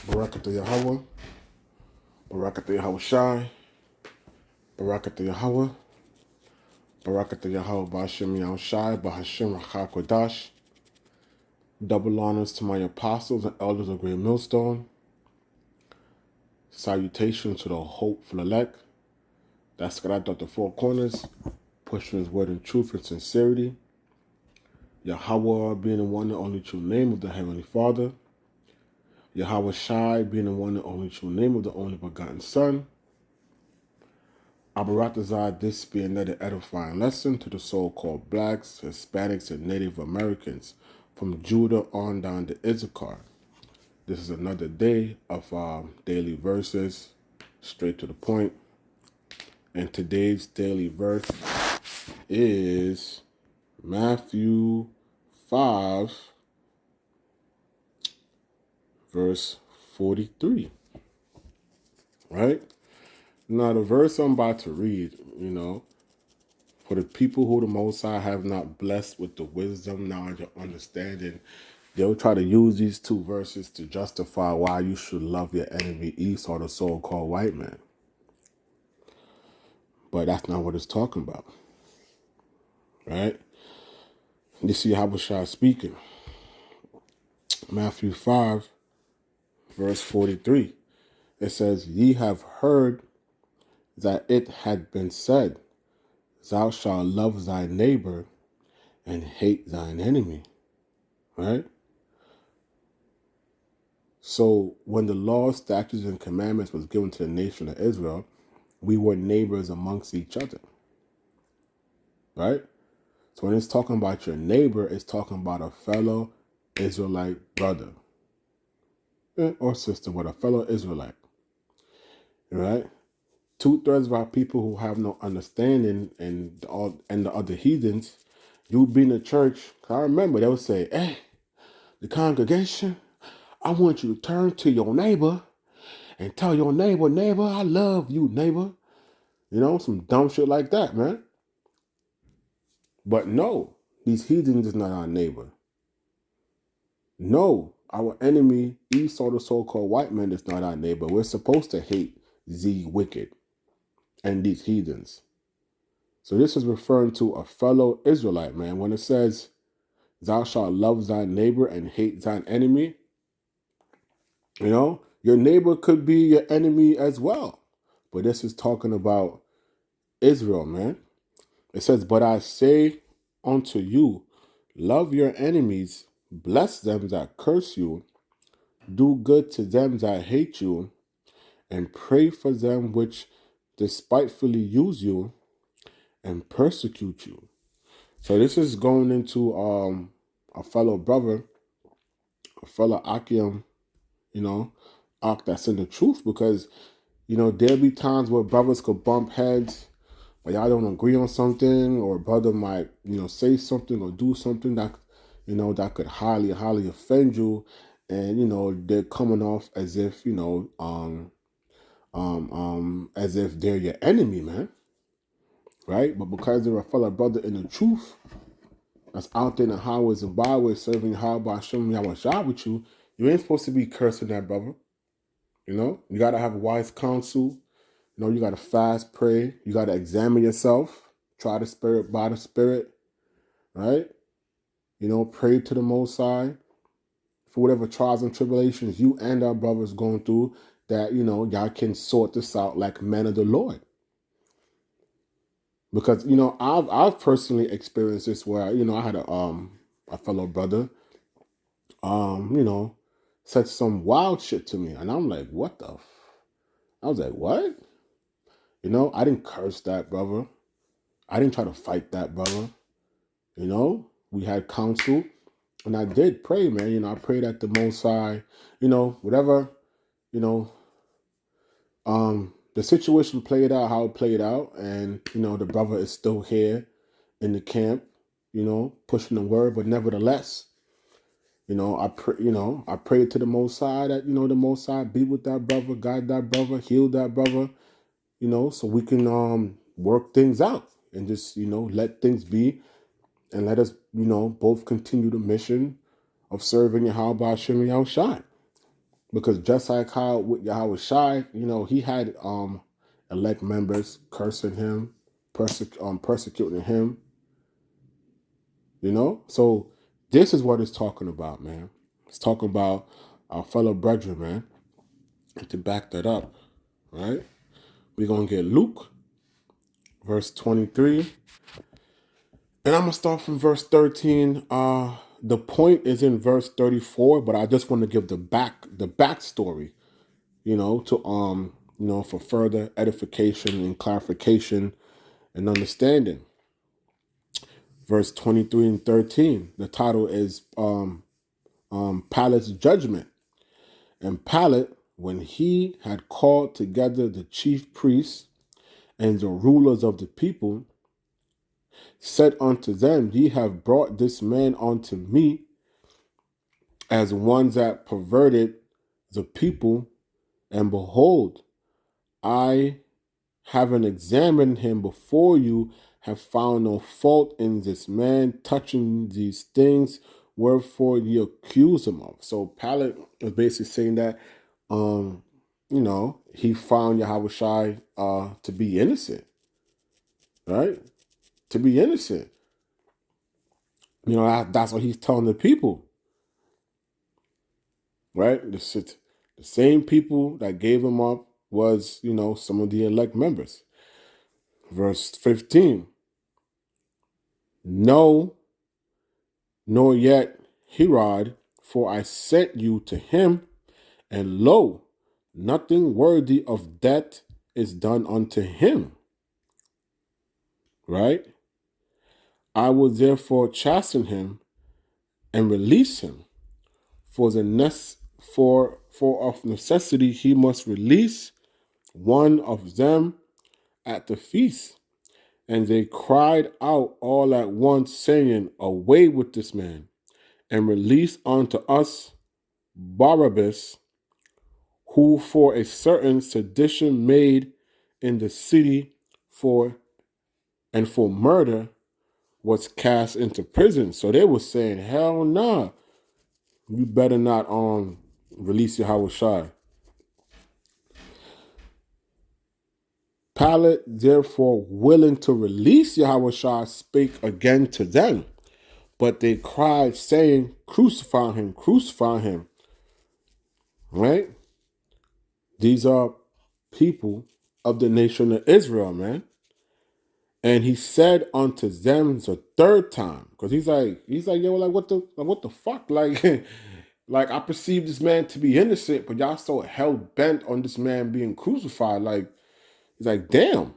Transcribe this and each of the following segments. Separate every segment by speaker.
Speaker 1: Barakatah Yahweh, Barakatah Yahweh Shai, Barakatah Yahweh, Barakatah Yahweh Ba'ashem Yahweh Shai, Ba'ashem Rachar Kodash. Double honors to my apostles and elders of Great Millstone. Salutations to the hopeful elect. That's God out the four corners, pushing his word in truth and sincerity. Yahweh being the one and only true name of the Heavenly Father. Yahweh Shai being the one and only true name of the only begotten Son. Abaratazar, this be another edifying lesson to the so-called blacks, Hispanics, and Native Americans from Judah on down to Issachar. This is another day of daily verses, straight to the point. And today's daily verse is Matthew 5, verse 43. Right? Now, the verse I'm about to read, for the people who the Most High have not blessed with the wisdom, knowledge, or understanding, they'll try to use these two verses to justify why you should love your enemy Esau, the so-called white man. But that's not what it's talking about, right? You see Yahushua speaking. Matthew 5, verse 43. It says, Ye have heard that it had been said, Thou shalt love thy neighbor and hate thine enemy, right? So when the law, statutes, and commandments was given to the nation of Israel, we were neighbors amongst each other, right? So when it's talking about your neighbor, it's talking about a fellow Israelite brother or sister, but a fellow Israelite, right? Two-thirds of our people who have no understanding and the other heathens, you be in the church. I remember they would say, hey, the congregation, I want you to turn to your neighbor and tell your neighbor, I love you, neighbor. Some dumb shit like that, man. But no, these heathens is not our neighbor. No, our enemy, Esau, the so-called white man, is not our neighbor. We're supposed to hate the wicked and these heathens. So this is referring to a fellow Israelite, man. When it says, thou shalt love thy neighbor and hate thine enemy, your neighbor could be your enemy as well. But this is talking about Israel, man. It says, but I say unto you, love your enemies, bless them that curse you, do good to them that hate you, and pray for them which despitefully use you and persecute you. So this is going into a fellow brother, a fellow Akim, Ak that's in the truth, because there'll be times where brothers could bump heads, but y'all don't agree on something, or a brother might, say something or do something that, that could highly, highly offend you, and they're coming off as if, as if they're your enemy, man, right? But because they're a fellow brother in the truth, that's out there in the highways and byways serving Yahweh, showing Yahweh Shah with you, you ain't supposed to be cursing that brother. You got to have wise counsel. You got to fast, pray. You got to examine yourself. Try the spirit by the spirit, right? Pray to the Most High for whatever trials and tribulations you and our brothers going through, that, y'all can sort this out like men of the Lord. Because, I've personally experienced this where, I had a fellow brother, said some wild shit to me. And I'm like, what the I was like, what? I didn't curse that brother. I didn't try to fight that brother. We had counsel. And I did pray, man. I prayed at the Most High, whatever, the situation played out how it played out. And, the brother is still here in the camp, pushing the word. But nevertheless, I prayed to the Most High that, the Most High be with that brother, guide that brother, heal that brother, so we can work things out and just, let things be and let us, both continue the mission of serving Yahweh Shem Yahushai. Because just like how with Yahweh Shai, he had elect members cursing him, persecuting him, So this is what it's talking about, man. It's talking about our fellow brethren, man. And to back that up, right? We're going to get Luke, verse 23. And I'm going to start from verse 13. The point is in verse 34, but I just want to give the backstory, for further edification and clarification and understanding. Verse 23 and 13. The title is Pilate's judgment. And Pilate, when he had called together the chief priests and the rulers of the people, said unto them, Ye have brought this man unto me as one that perverted the people, and behold, I, having examined him before you, have found no fault in this man touching these things, wherefore ye accuse him of. So Pilate was basically saying that, he found Yahweh Shai to be innocent, right? To be innocent. That's what he's telling the people, right? The same people that gave him up was, some of the elect members. Verse 15. No, nor yet Herod, for I sent you to him, and lo, nothing worthy of death is done unto him. Right? I will therefore chasten him and release him. For of necessity he must release one of them at the feast. And they cried out all at once, saying, Away with this man, and release unto us Barabbas, who for a certain sedition made in the city for murder was cast into prison. So they were saying, hell nah, you better not release Yahweh Shai. Pilate, therefore, willing to release Yahweh Shai, spake again to them. But they cried, saying, Crucify him, crucify him. Right? These are people of the nation of Israel, man. And he said unto them the third time, because he's like, yo, like what the fuck? Like, like I perceive this man to be innocent, but y'all so hell bent on this man being crucified. Like, he's like, damn.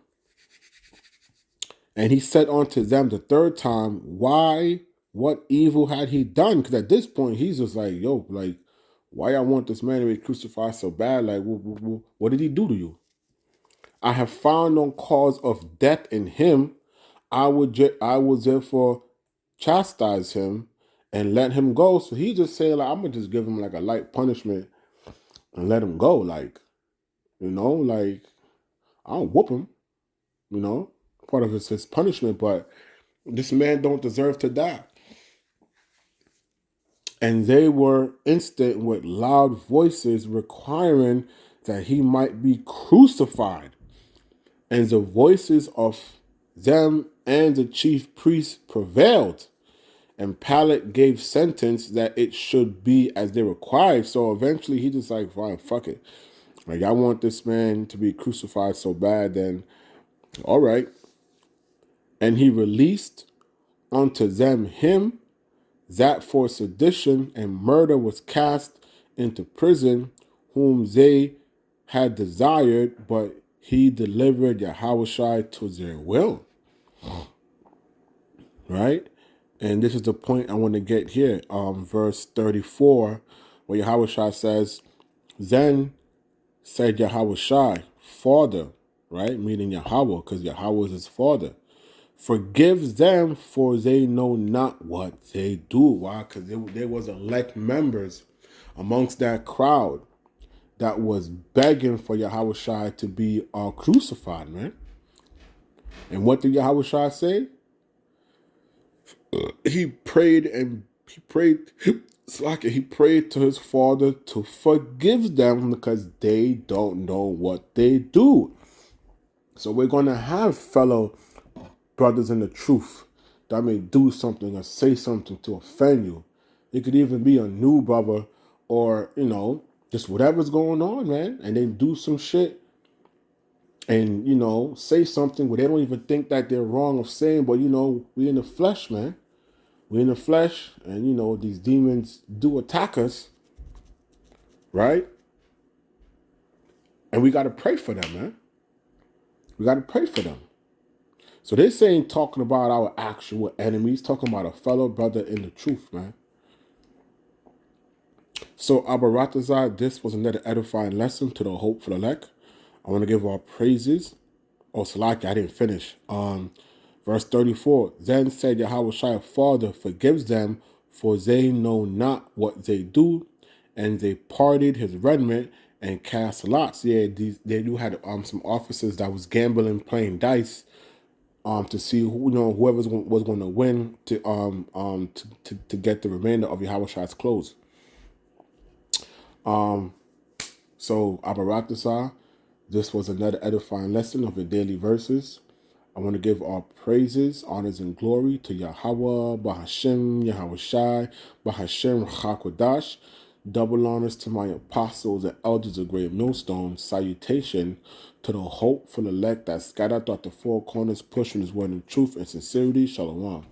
Speaker 1: And he said unto them the third time, Why? What evil had he done? Because at this point, he's just like, yo, like, why I want this man to be crucified so bad? Like, what did he do to you? I have found no cause of death in him. I will therefore chastise him and let him go. So he just saying, like, I'm going to just give him like a light punishment and let him go. Like, like, I don't whoop him, part of it's his punishment, but this man don't deserve to die. And they were instant with loud voices requiring that he might be crucified. And the voices of them and the chief priests prevailed. And Pilate gave sentence that it should be as they required. So eventually he just like, fine, fuck it. Like, I want this man to be crucified so bad, then all right. And he released unto them him that for sedition and murder was cast into prison, whom they had desired, but he delivered Yahushua to their will. Right? And this is the point I want to get here. Verse 34, where Yahushua says, Then said Yahushua, Father, right? Meaning Yahweh, because Yahweh is his father. Forgive them, for they know not what they do. Why? Because there was elect members amongst that crowd that was begging for Yahushua to be crucified, man. And what did Yahushua say? He prayed It's like he prayed to his father to forgive them because they don't know what they do. So we're going to have fellow brothers in the truth that may do something or say something to offend you. It could even be a new brother or, just whatever's going on, man. And they do some shit and, say something where they don't even think that they're wrong of saying, but, we in the flesh, man. We in the flesh and, these demons do attack us, right? And we got to pray for them, man. We got to pray for them. So they're saying, talking about our actual enemies, talking about a fellow brother in the truth, man. So Abaratazar, this was another edifying lesson to the hopeful elect. I want to give our praises. Oh, Salaki, I didn't finish. Verse 34. Then said Yahweh Shai, Father, forgives them, for they know not what they do. And they parted his remnant and cast lots. Yeah, they do had some officers that was gambling, playing dice, to see who, whoever was going to win to get the remainder of Yahweh Shai's clothes. So Abaratasa, this was another edifying lesson of the daily verses. I want to give all praises, honors, and glory to Yahweh, Bahashem, Yahweh Shai, Bahashem, Chakodash. Double honors to my apostles and elders of Great Millstone. Salutation to the hopeful elect that scattered throughout the four corners, pushing his word in truth and sincerity. Shalom.